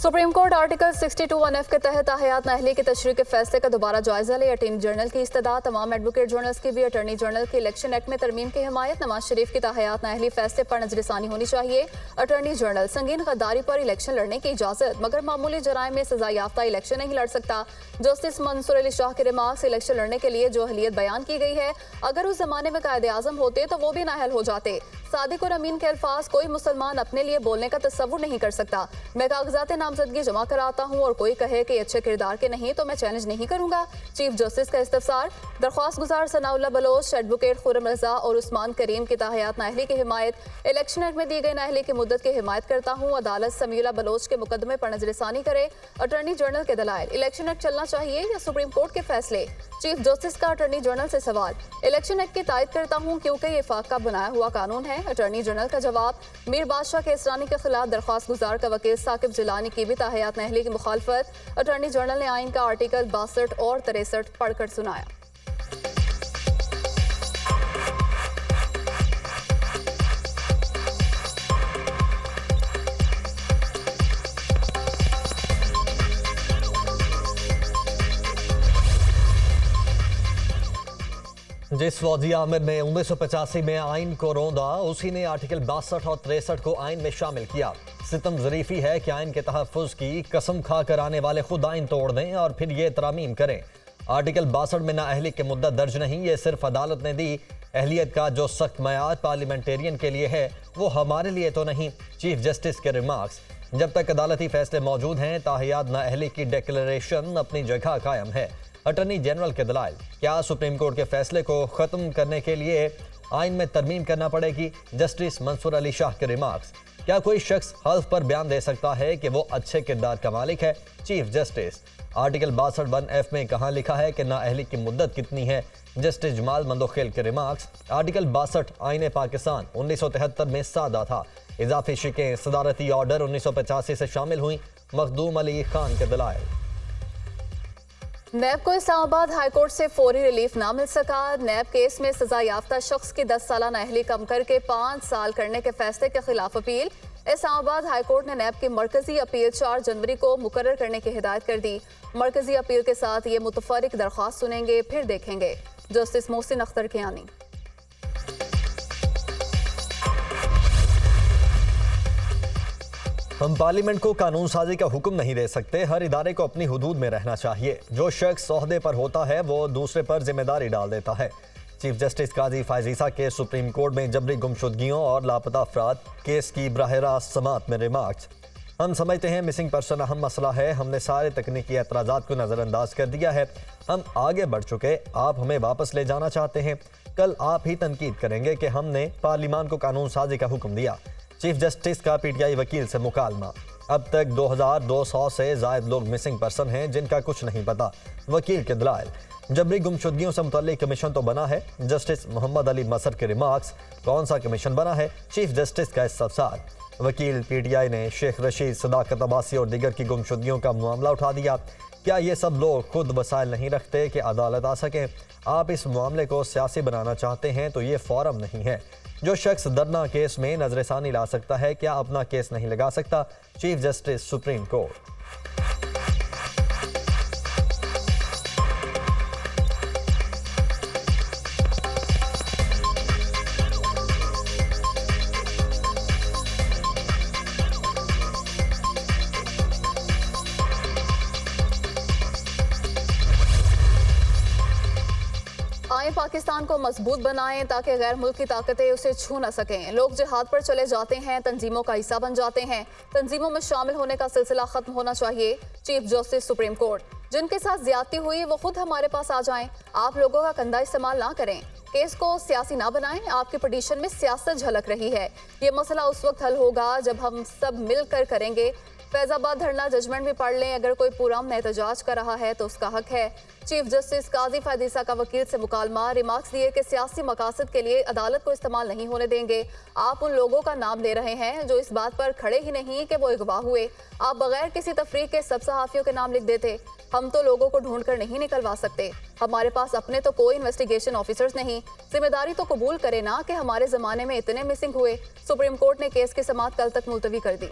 Supreme court article 62(1)(f) के तहत ताहयात नाअहली की तशरीह के फैसले का दोबारा जायजा ले। अटॉर्नी जनरल की इस्तदा तमाम एडवोकेट जनरल्स की भी अटॉर्नी जनरल के इलेक्शन एक्ट में तरमीम की हिमायत। नवाज शरीफ की ताहयात नाअहली फैसले पर नजरसानी होनी चाहिए। अटॉर्नी जनरल संगीन गद्दारी पर इलेक्शन लड़ने की इजाजत, मगर मामूली जराइम में सजा याफ्ता इलेक्शन नहीं लड़ सकता। जस्टिस मंसूर अली शाह के रिमार्क्स, इलेक्शन लड़ने के लिए जो अहलियत बयान की गई है, अगर उस जमाने में कायदे आजम होते तो वो भी नाअहल हो जाते। सादिक और अमीन के अल्फाज कोई मुसलमान अपने लिए बोलने का तस्वुर नहीं कर सकता। मैं कागजात नामजदगी जमा कराता हूँ और कोई कहे कि अच्छे किरदार के नहीं तो मैं चैलेंज नहीं करूंगा। चीफ जस्टिस का इस्तफसार। दरख्वास्त गुजार सनाउल्लाह बलोच, एडवोकेट खुर्रम रजा और उस्मान करीम की ताहयात नाअहली की हिमायत। इलेक्शन एक्ट में दी गई नाअहली की मुद्दत की हिमायत करता हूँ। अदालत समीउल्लाह बलोच के मुकदमे पर नजरसानी करे। अटॉर्नी जनरल के दलाइल। इलेक्शन एक्ट चलना चाहिए या सुप्रीम कोर्ट के फैसले। चीफ जस्टिस का अटॉर्नी जनरल से सवाल। इलेक्शन एक्ट की तायद करता हूँ क्योंकि ये फाक का बनाया हुआ कानून है। अटॉर्नी जनरल का जवाब। मीर बादशाह के इसरानी के खिलाफ दरख्वास्त गुजार का वकील साकिब जिलानी की भी ताहयात नाअहली की मुखालफत। अटॉर्नी जनरल ने आइन का आर्टिकल 62 और 63 पढ़कर सुनाया। जिस फौजी आमिर ने 1985 में आइन को रौंदा, उसी ने आर्टिकल 62 और 63 को आइन में शामिल किया। सितम ज़रीफ़ी है कि आइन के तहफ़्फ़ुज़ की कसम खा कर आने वाले खुद आइन तोड़ दें और फिर ये तरामीम करें। आर्टिकल 62 में नाअहली की मुद्दत दर्ज नहीं, ये सिर्फ अदालत ने दी। अहलियत का जो सख्त मयार पार्लियामेंटेरियन के लिए है, वो हमारे लिए तो नहीं। चीफ जस्टिस के रिमार्क्स। जब तक अदालती फैसले मौजूद हैं, ताहयात नाअहली की डिक्लेरेशन अपनी जगह कायम है। अटॉर्नी जनरल के दलाइल। क्या सुप्रीम कोर्ट के फैसले को ख़त्म करने के लिए आइन में तरमीम करना पड़ेगी? जस्टिस मंसूर अली शाह के रिमार्क्स। क्या कोई शख्स हल्फ पर बयान दे सकता है कि वो अच्छे किरदार का मालिक है? Chief justice. आर्टिकल 62(1)(f) में कहाँ लिखा है कि नाअहली की मुद्दत कितनी है? जस्टिस जमाल मंदोखेल के रिमार्क्स। आर्टिकल 62 आइन पाकिस्तान 1973 में सादा था। इजाफी शिकें सदारती ऑर्डर 1985 से शामिल हुई। मखदूम अली खान के दलाइल। नैब को इस्लामाबाद हाईकोर्ट से फौरी रिलीफ ना मिल सका। नैब केस में सजा याफ्ता शख्स की 10 साला नाअहली कम करके 5 साल करने के फैसले के खिलाफ अपील। इस्लामाबाद हाईकोर्ट ने नैब की मरकजी अपील 4 जनवरी को मुकर्रर करने की हिदायत कर दी। मरकजी अपील के साथ ये मुतफरिक दरख्वास्त सुनेंगे, फिर देखेंगे। जस्टिस मोहसिन अख्तर कियानी। हम पार्लियामेंट को कानून साजी का हुक्म नहीं दे सकते। हर इदारे को अपनी हुदूद में रहना चाहिए। जो शख्स ओहदे पर होता है वो दूसरे पर जिम्मेदारी डाल देता है। चीफ जस्टिस काजी फायजीसा के सुप्रीम कोर्ट में जबरी गुमशुदगियों और लापता अफराद केस की बराह रास्त समात में रिमार्क्स। हम समझते हैं मिसिंग पर्सन अहम मसला है। हमने सारे तकनीकी एतराज़ात को नज़रअंदाज कर दिया है। हम आगे बढ़ चुके। आप हमें वापस ले जाना चाहते हैं। कल आप ही तनकीद करेंगे कि हमने पार्लियामान को कानून साजी का हुक्म दिया। चीफ जस्टिस का पीटीआई वकील से मुकालमा। अब तक 2200 से ज़ायद लोग मिसिंग पर्सन हैं जिनका कुछ नहीं पता। वकील के दलाइल। जबरी गुमशुदगियों से मुतल्लिक कमीशन तो बना है। जस्टिस मोहम्मद अली मसर के रिमार्क्स। कौन सा कमीशन बना है? चीफ जस्टिस का इस्तफसार। वकील पीटीआई ने शेख रशीद, सदाकत अब्बासी और दीगर की गुमशुदगियों का मामला उठा दिया। क्या ये सब लोग खुद वसाइल नहीं रखते कि अदालत आ सकें? आप इस मामले को सियासी बनाना चाहते हैं तो ये फोरम नहीं है। जो शख्स दरना केस में नजरसानी ला सकता है, क्या अपना केस नहीं लगा सकता? Chief justice supreme court. आए पाकिस्तान को मजबूत बनाएं ताकि गैर मुल्की ताकतें उसे छू न सकें। लोग जिहाद पर चले जाते हैं, तंजीमों का हिस्सा बन जाते हैं। तंजीमों में शामिल होने का सिलसिला खत्म होना चाहिए। Chief justice supreme court. जिनके साथ ज्यादती हुई वो खुद हमारे पास आ जाएं। आप लोगों का कंधा इस्तेमाल ना करें। केस को सियासी ना बनाएं। आपकी पिटीशन में सियासत झलक रही है। ये मसला उस वक्त हल होगा जब हम सब मिलकर करेंगे। फैजाबाद धरना जजमेंट भी पढ़ लें। अगर कोई पुरअमन एहतजाज कर रहा है तो उसका हक है। चीफ जस्टिस काजी फायजीसा का वकील से मुकालमा। रिमार्क्स दिए कि सियासी मकासद के लिए अदालत को इस्तेमाल नहीं होने देंगे। आप उन लोगों का नाम ले रहे हैं जो इस बात पर खड़े ही नहीं कि वो अगवा हुए। आप बगैर किसी तफरीक के सब सहाफियों के नाम लिख देते। हम तो लोगों को ढूंढ कर नहीं निकलवा सकते। हमारे पास अपने तो कोई इन्वेस्टिगेशन ऑफिसर्स नहीं। जिम्मेदारी तो कबूल करे ना कि हमारे जमाने में इतने मिसिंग हुए। सुप्रीम कोर्ट ने केस की समाअत कल तक मुलतवी कर दी।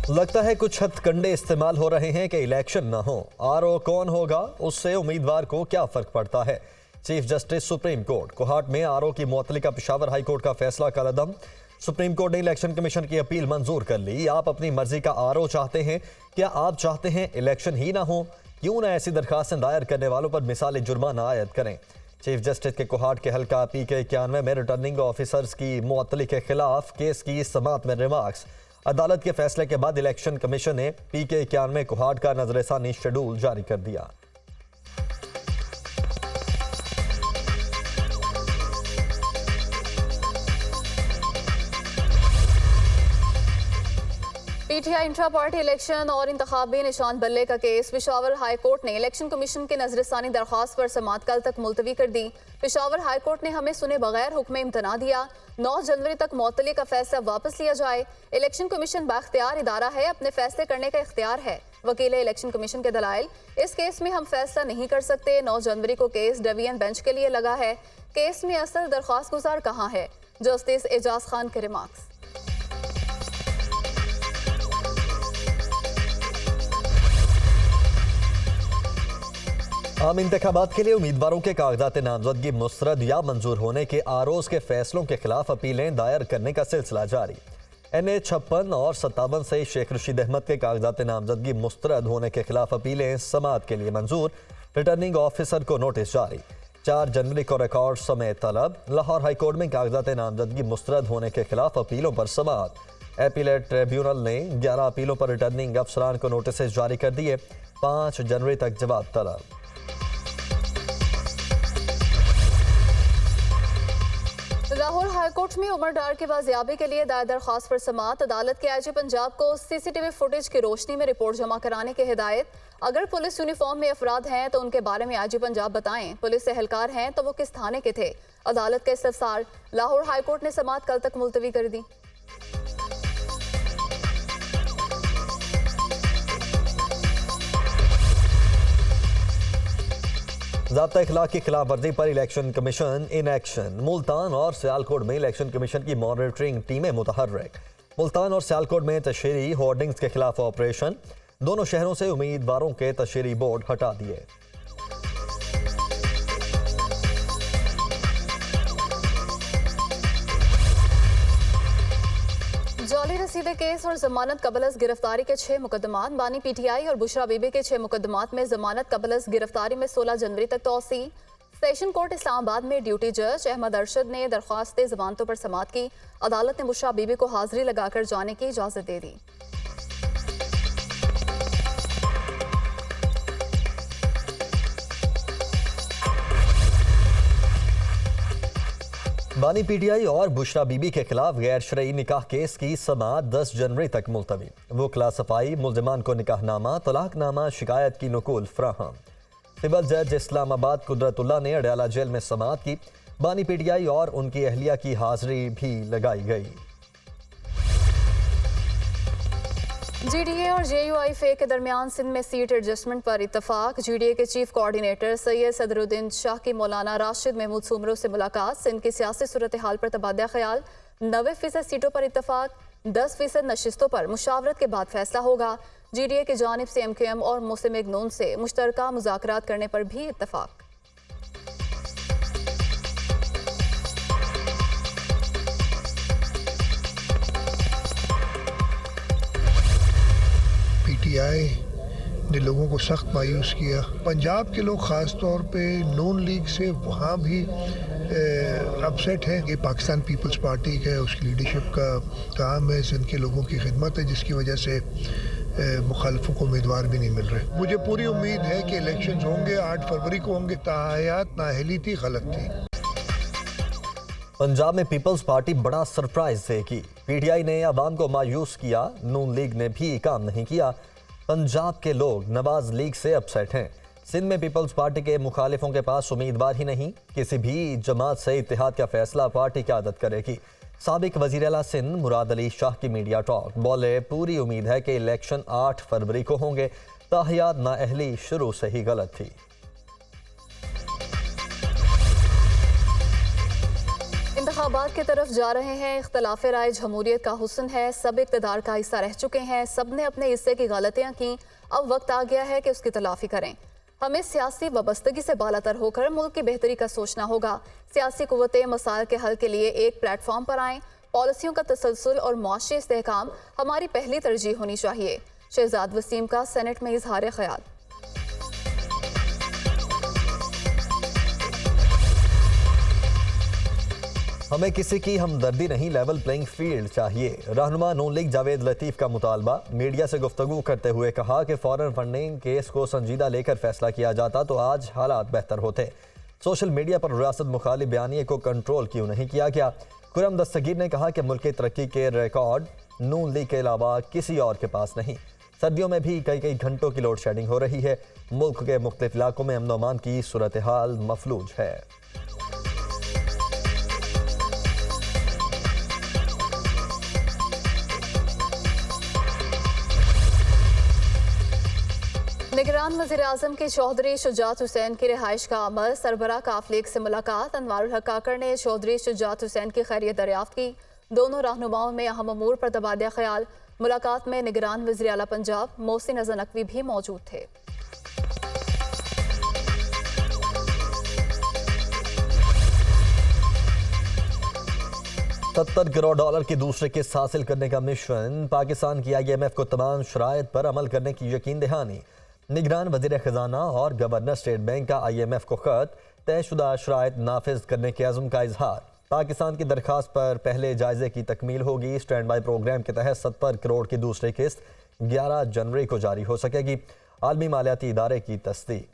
लगता है कुछ हथकंडे इस्तेमाल हो रहे हैं कि इलेक्शन न हो। आरओ कौन होगा, उससे उम्मीदवार को क्या फर्क पड़ता है। Chief justice supreme court Kohat में आरओ की मुअत्तली का पेशावर हाई कोर्ट का फैसला कलअदम। सुप्रीम कोर्ट ने इलेक्शन कमीशन की अपील मंजूर कर ली। आप अपनी मर्जी का आरओ चाहते हैं, क्या आप चाहते हैं इलेक्शन ही ना हो? क्यों ना ऐसी दरखास्तें दायर करने वालों पर मिसाली जुर्माना आयद करें। चीफ जस्टिस के कोहाट के हल्का PK 91 में रिटर्निंग ऑफिसर्स की मुअत्तली के खिलाफ केस की समाअत में रिमार्क्स। अदालत के फैसले के बाद इलेक्शन कमीशन ने PK 91 कोहाट का नजरसानी शेड्यूल जारी कर दिया। PTI इंट्रा पार्टी इलेक्शन और इंतखाबी निशान बल्ले का केस। पेशावर हाई कोर्ट ने इलेक्शन कमीशन के नजरसानी दरख्वास्त पर समाअत कल तक मुलतवी कर दी। पेशावर हाई कोर्ट ने हमें सुने बगैर हुक्म इम्तना दिया। 9 जनवरी तक मुअत्तली का फैसला वापस लिया जाए। इलेक्शन कमीशन बाख्तियार इदारा है, अपने फैसले करने का इख्तियार है। वकील इलेक्शन कमीशन के दलाइल, इस केस में हम फैसला नहीं कर सकते। 9 जनवरी को केस डिवीजन बेंच के लिए लगा है। केस में असल दरख्वास्त गुजार कहाँ है? जस्टिस एजाज खान के रिमार्क्स। आम इंतखाबात के लिए उम्मीदवारों के कागजात नामजदगी मुस्तरद या मंजूर होने के आरओज़ के फैसलों के खिलाफ अपीलें दायर करने का सिलसिला जारी। NA 56 और 57 से शेख रशीद अहमद के कागजात नामजदगी मुस्तरद होने के खिलाफ अपीलें समाअत के लिए मंजूर। रिटर्निंग ऑफिसर को नोटिस जारी। 4 जनवरी को रिकॉर्ड समेत तलब। लाहौर हाई कोर्ट में कागजात नामजदगी मुस्तरद होने के खिलाफ अपीलों पर समाअत। एपीलेट ट्रिब्यूनल ने 11 अपीलों पर रिटर्निंग अफसरान को नोटिस जारी कर दिए। 5 जनवरी तक जवाब तलब। लाहौर हाईकोर्ट में उमर डार की बाजियाबी के लिए दायर दरख्वास्त पर समाअत। अदालत के IG पंजाब को CCTV फुटेज की रोशनी में रिपोर्ट जमा कराने की हिदायत। अगर पुलिस यूनिफॉर्म में अफराद हैं तो उनके बारे में IG पंजाब बताएं। पुलिस एहलकार हैं तो वो किस थाने के थे? अदालत का इस्तफसार। लाहौर हाईकोर्ट ने समाअत कल तक मुलतवी कर दी। ज़ाब्ता इखलाक की खिलाफ वर्जी पर election commission in action. Multan और सियालकोट में इलेक्शन कमीशन की मॉनिटरिंग टीमें मुतहर्रिक। मुल्तान और सियालकोट में तशहरी होर्डिंग्स के खिलाफ ऑपरेशन। दोनों शहरों से उम्मीदवारों के तशहरी बोर्ड हटा दिए। जाली रसीदे केस और जमानत कबलस गिरफ्तारी के 6 मुकदमात। बानी PTI और बुशरा बीबी के 6 मुकदमात में जमानत कबलस गिरफ्तारी में 16 जनवरी तक तौसी। सेशन कोर्ट इस्लामाबाद में ड्यूटी जज अहमद अरशद ने दरख्वास्त जमानतों पर समाअत की। अदालत ने बुशरा बीबी को हाजिरी लगाकर जाने की इजाजत दे दी। बानी PTI और बुशरा बीबी के खिलाफ गैर शरई निकाह केस की समाअत 10 जनवरी तक मुलतवी। वो क्लासफाई मुल्जिमान को निकाहनामा तलाकनामा शिकायत की नकुल फ्राहम। सिविल जज इस्लामाबाद कुदरतुल्लाह ने अडयाला जेल में समाअत की। बानी PTI और उनकी अहलिया की हाजिरी भी लगाई गई। GDA और JUI के दरमियान सिंध में सीट एडजस्टमेंट पर इत्तफाक। GDA के चीफ कोऑर्डिनेटर सैयद सदरुद्दीन शाह की मौलाना राशिद महमूद सुमरो से मुलाकात। सिंध की सियासी सूरत हाल पर तबादला ख्याल। 90% सीटों पर इत्तफाक। 10% नशिस्तों पर मुशावरत के बाद फैसला होगा। GDA की जानिब से MQM और मुस्लिम लीग नून से मुश्तरका मुज़ाकरात करने पर भी इत्तफाक। PTI ने लोगों को सख्त मायूस किया। पंजाब के लोग ख़ास तौर पे नून लीग से वहाँ भी अपसेट है। ये पाकिस्तान पीपल्स पार्टी का उसकी लीडरशिप का काम है, सिंध के लोगों की खिदमत है, जिसकी वजह से मुखालफों को उम्मीदवार भी नहीं मिल रहे। मुझे पूरी उम्मीद है कि इलेक्शंस होंगे, 8 फरवरी को होंगे। ताहयात नाअहली थी, गलत थी। पंजाब में पीपल्स पार्टी बड़ा सरप्राइज देगी। PTI ने अवाम को मायूस किया, नून लीग ने भी काम नहीं किया। पंजाब के लोग नवाज लीग से अपसेट हैं। सिंध में पीपल्स पार्टी के मुखालिफों के पास उम्मीदवार ही नहीं। किसी भी जमात से इत्तेहाद का फैसला पार्टी क़यादत करेगी। साबिक वज़ीर आला सिंध मुराद अली शाह की मीडिया टॉक। बोले, पूरी उम्मीद है कि इलेक्शन 8 फरवरी को होंगे। ताहयात नाअहली शुरू से ही गलत थी। इंतखाबात की तरफ जा रहे हैं। इख्तलाफ राय जमहूरियत का हुस्न है। सब इक़्तिदार का हिस्सा रह चुके हैं। सब ने अपने हिस्से की गलतियां की। अब वक्त आ गया है कि उसकी तलाफी करें। हमें सियासी वाबस्तगी से बालातर होकर मुल्क की बेहतरी का सोचना होगा। सियासी कुव्वतें मसाइल के हल के लिए एक प्लेटफॉर्म पर आएँ। पॉलिसियों का तसलसल और मुआशी इस्तेहकाम हमारी पहली तरजीह होनी चाहिए। शहजाद वसीम का सेनेट में इजहार ख्याल। हमें किसी की हमदर्दी नहीं, लेवल प्लेइंग फील्ड चाहिए। रहनुमा नून लीग जावेद लतीफ का मुतालबा। मीडिया से गुफ्तगू करते हुए कहा कि फॉरेन फंडिंग केस को संजीदा लेकर फैसला किया जाता तो आज हालात बेहतर होते। सोशल मीडिया पर रियासत मुखालिफ बयानिए को कंट्रोल क्यों नहीं किया गया। खुर्रम दस्तगीर ने कहा कि मुल्क की तरक्की के रिकॉर्ड नून लीग के अलावा किसी और के पास नहीं। सर्दियों में भी कई घंटों की लोड शेडिंग हो रही है। मुल्क के मुख्तलिफ इलाकों में अमन अमान की सूरत हाल मफलूज है। निगरान वज़ीर आज़म के चौधरी शुजात हुसैन की रिहाइश का अमल। सरबरा काफलेग से मुलाकात। अनवारुल हक काकड़ ने चौधरी शुजात हुसैन की खैरियत दरियाफ्त की। दोनों रहनुमाओं में अहम अमूर पर तबादला ख्याल। मुलाकात में निगरान वज़ीर आला पंजाब मोहसिन अज़हर नकवी भी मौजूद थे। 70 करोड़ डॉलर की दूसरी किस्त हासिल करने का मिशन। पाकिस्तान की IMF को तमाम शराइत पर अमल करने की यकीन दहानी। निगरान वज़ीर ख़जाना और गवर्नर स्टेट बैंक का IMF को ख़त। तयशुदा शराइत नाफिज करने के अज़्म का इजहार। पाकिस्तान की दरख्वास्त पर पहले जायजे की तकमील होगी। स्टैंड बाई प्रोग्राम के तहत 70 करोड़ की दूसरी किस्त 11 जनवरी को जारी हो सकेगी। आलमी मालियाती इदारे की तस्दीक।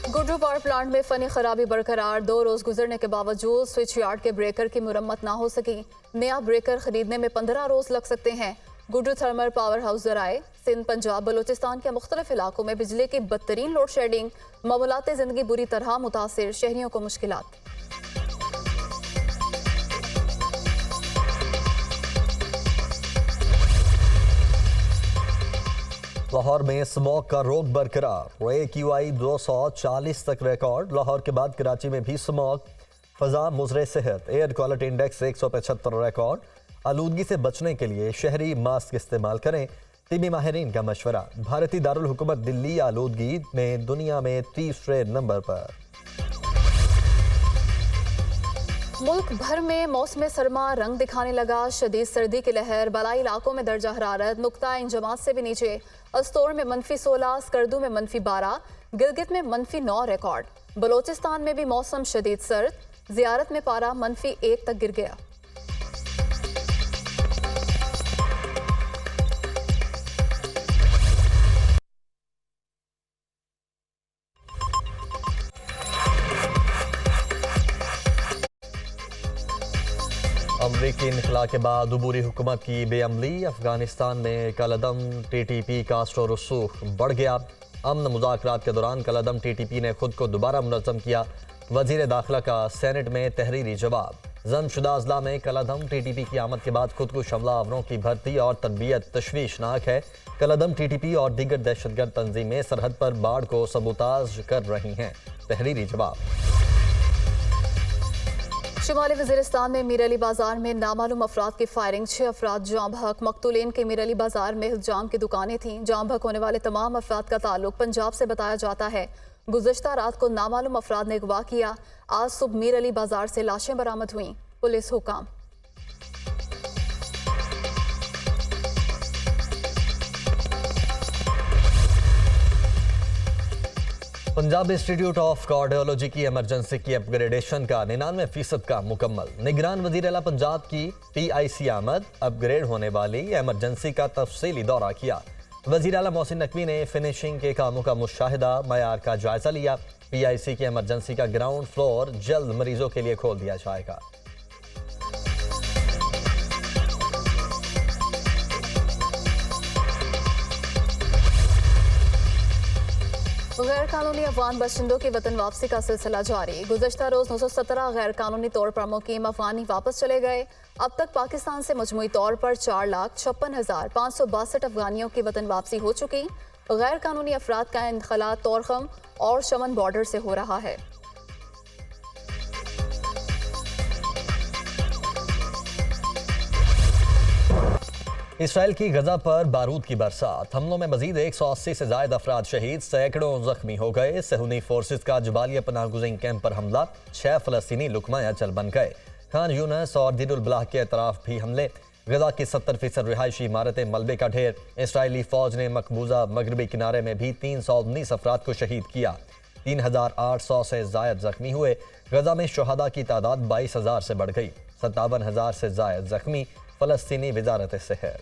गुड्रू पावर प्लांट में फनी खराबी बरकरार। 2 रोज गुजरने के बावजूद स्विच यार्ड के ब्रेकर की मुरम्मत ना हो सकी। नया ब्रेकर खरीदने में 15 रोज लग सकते हैं। गुड्रू थर्मल पावर हाउस जराए। सिंध, पंजाब, बलूचिस्तान के मुख्तलिफ इलाकों में बिजली की बदतरीन लोड शेडिंग। मामूलात जिंदगी बुरी तरह मुतासिर। शहरियों को मुश्किलात। लाहौर में स्मॉग का रोक बरकरार। AQI 240 तक रिकॉर्ड। लाहौर के बाद कराची में भी स्मॉग। फजा मुजरे सेहत। Air quality index 175 record. आलूदगी से बचने के लिए शहरी मास्क इस्तेमाल करें। तिबी माहिरीन का मशवरा। भारतीय दारुल हुकूमत दिल्ली आलूदगी में दुनिया में 3रे नंबर पर। मुल्क भर में मौसम सरमा रंग दिखाने लगा। शदीद सर्दी की लहर। बलाई इलाकों में दर्जा हरारत नुक्ता इंजमात से भी नीचे। अस्तोर में -16, स्कर्दू में -12, गिलगित में -9 रिकॉर्ड। बलोचिस्तान में भी मौसम शदीद सर्द। जियारत में पारा -1 तक गिर गया। अमरीकी इनखला के बाद अबूरी हुकूमत की बेअमली। अफगानिस्तान में कलअदम TTP का असर रसूख बढ़ गया। अमन मुज़ाकरात के दौरान कलअदम TTP ने खुद को दोबारा मुनज़्ज़म किया। वज़ीर दाखिला का सेनेट में तहरीरी जवाब। ज़मशुदा अज़ला में कलअदम TTP की आमद के बाद खुद को हमला आवरों की भर्ती और तरबियत तशवीशनाक है। कलअदम TTP और दीगर दहशतगर्द तंजीमें सरहद पर बाढ़ को सबूताज कर रही हैं। तहरीरी जवाब। शुमाली वज़ीरिस्तान में मीर अली बाजार में नामालूम अफराद की फायरिंग। 6 अफराद जाँ बहक। मकतूलीन के मीर अली बाजार में हिजाम की दुकानें थीं। जाँ बहक होने वाले तमाम अफराद का ताल्लुक पंजाब से बताया जाता है। गुज़श्ता रात को नामालूम अफराद ने अगवा किया। आज सुबह मीर अली बाजार से लाशें बरामद हुईं। पुलिस हुकाम। पंजाब इंस्टीट्यूट ऑफ कार्डियोलॉजी की इमरजेंसी की अपग्रेडेशन का 99% का मुकम्मल। निगरान वज़ीर आला पंजाब की PIC आमद। अपग्रेड होने वाली इमरजेंसी का तफसीली दौरा किया। वज़ीर आला मोहसिन नकवी ने फिनिशिंग के कामों का मुशाहिदा मयार का जायजा लिया। PIC की इमरजेंसी का ग्राउंड फ्लोर जल्द मरीजों के लिए खोल दिया जाएगा। गैर कानूनी अफगान बाशिंदों की वतन वापसी का सिलसिला जारी। गुज़श्ता रोज 917 गैर कानूनी तौर पर मुकीम अफगानी वापस चले गए। अब तक पाकिस्तान से मजमूई तौर पर 4,56,562 अफगानियों की वतन वापसी हो चुकी। गैर कानूनी अफराद का इंखला तोरखम और शमन बॉर्डर से हो रहा है। इसराइल की गजा पर बारूद की बरसात, हमलों में मजीद 180 से जायद अफराद शहीद, सैकड़ों जख्मी हो गए। सहूनी फोर्सेस का जबालिया पनाहगुज़ीन कैंप पर हमला, 6 फ़लस्तीनी लुकमाया चल बन गए। खान यूनस और दीरुल बलाह के अतराफ भी हमले, गजा की 70% रिहायशी इमारतें मलबे का ढेर। इसराइली फौज ने मकबूजा मगरबी किनारे में भी 319 अफराद को शहीद किया, 3800 से जायद जख्मी हुए। गजा में शुहदा की तादाद 22,000 से बढ़ गई, 57,000 से जायद जख्मी। फ़लस्तीनी वजारत सेहत